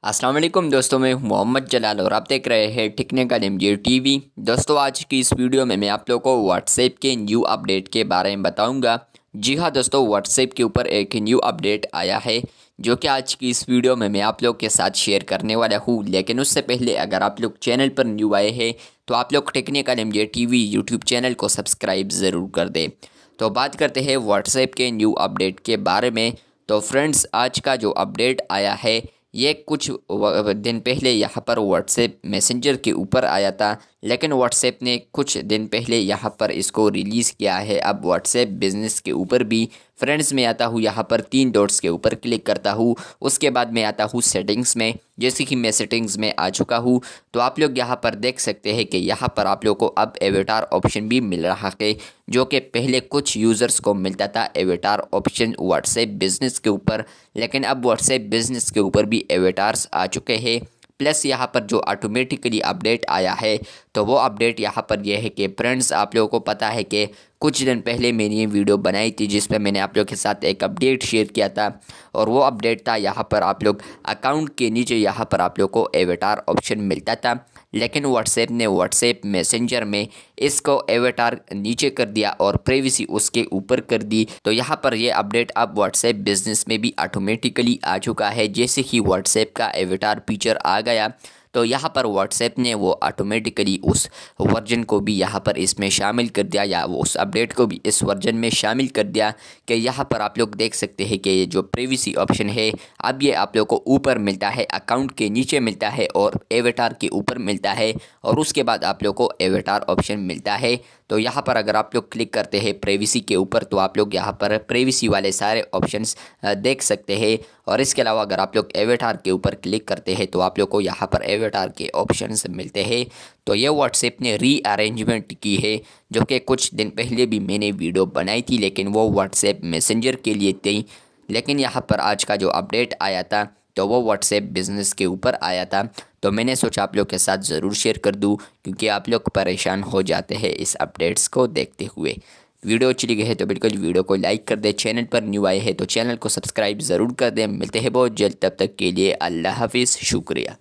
अस्सलाम वालेकुम दोस्तों, मैं हूं मोहम्मद जलाल और आप देख रहे हैं टेक्निकल एमजे टीवी। दोस्तों, आज की इस वीडियो में मैं आप लोगों को व्हाट्सएप के न्यू अपडेट के बारे में बताऊंगा। जी हां दोस्तों, व्हाट्सएप के ऊपर एक न्यू अपडेट आया है जो कि आज की इस वीडियो में मैं आप लोग के साथ शेयर करने वाला हूं। लेकिन उससे पहले अगर आप लोग चैनल पर न्यू आए हैं तो आप लोग technical MJ TV YouTube channel को सब्सक्राइब ज़रूर कर दें। तो बात करते हैं व्हाट्सएप के न्यू अपडेट के बारे में। तो फ्रेंड्स, आज का जो अपडेट आया है ये कुछ दिन पहले यहाँ पर व्हाट्सएप मैसेंजर के ऊपर आया था, लेकिन व्हाट्सएप ने कुछ दिन पहले यहाँ पर इसको रिलीज़ किया है। अब व्हाट्सएप बिज़नेस के ऊपर भी फ्रेंड्स में आता हूँ, यहाँ पर 3 डॉट्स के ऊपर क्लिक करता हूँ, उसके बाद मैं आता हूँ सेटिंग्स में। जैसे कि मैं सेटिंग्स में आ चुका हूँ तो आप लोग यहाँ पर देख सकते हैं कि यहाँ पर आप लोग को अब एवेटार ऑप्शन भी मिल रहा है, जो कि पहले कुछ यूज़र्स को मिलता था एवेटार ऑप्शन व्हाट्सएप बिज़नेस के ऊपर, लेकिन अब व्हाट्सएप बिज़नेस के ऊपर भी एवेटार्स आ चुके हैं। प्लस यहाँ पर जो ऑटोमेटिकली अपडेट आया है तो वो अपडेट यहाँ पर यह है कि फ्रेंड्स, आप लोगों को पता है कि कुछ दिन पहले मैंने ये वीडियो बनाई थी जिस पर मैंने आप लोगों के साथ एक अपडेट शेयर किया था, और वो अपडेट था यहाँ पर आप लोग अकाउंट के नीचे यहाँ पर आप लोग को एवेटार ऑप्शन मिलता था, लेकिन व्हाट्सएप ने व्हाट्सएप मैसेंजर में इसको एवेटार नीचे कर दिया और प्राइवेसी उसके ऊपर कर दी। तो यहाँ पर ये अपडेट अब व्हाट्सएप बिजनेस में भी ऑटोमेटिकली आ चुका है। जैसे ही व्हाट्सएप का एवेटार फीचर आ गया तो यहाँ पर व्हाट्सएप ने वो ऑटोमेटिकली उस वर्जन को भी यहाँ पर इसमें शामिल कर दिया, या वो उस अपडेट को भी इस वर्जन में शामिल कर दिया कि यहाँ पर आप लोग देख सकते हैं कि ये जो प्राइवेसी ऑप्शन है अब ये आप लोग को ऊपर मिलता है, अकाउंट के नीचे मिलता है और एवेटार के ऊपर मिलता है, और उसके बाद आप लोग को एवेटार ऑप्शन मिलता है। तो यहाँ पर अगर आप लोग क्लिक करते हैं प्राइवेसी के ऊपर तो आप लोग यहाँ पर प्राइवेसी वाले सारे ऑप्शंस देख सकते हैं। और इसके अलावा अगर आप लोग एवेटार के ऊपर क्लिक करते हैं तो आप लोग को यहाँ पर एवेटार के ऑप्शंस मिलते हैं। तो ये व्हाट्सएप ने रीअरेंजमेंट की है, जो कि कुछ दिन पहले भी मैंने वीडियो बनाई थी, लेकिन वो व्हाट्सएप मैसेंजर के लिए थी। लेकिन यहाँ पर आज का जो अपडेट आया था तो वो व्हाट्सएप बिज़नेस के ऊपर आया था। तो मैंने सोचा आप लोग के साथ ज़रूर शेयर कर दूं, क्योंकि आप लोग परेशान हो जाते हैं इस अपडेट्स को देखते हुए। वीडियो अच्छी लगी है तो बिल्कुल वीडियो को लाइक कर दे, चैनल पर न्यू आए हैं तो चैनल को सब्सक्राइब ज़रूर कर दें। मिलते हैं बहुत जल्द, तब तक के लिए अल्लाह हाफिज़, शुक्रिया।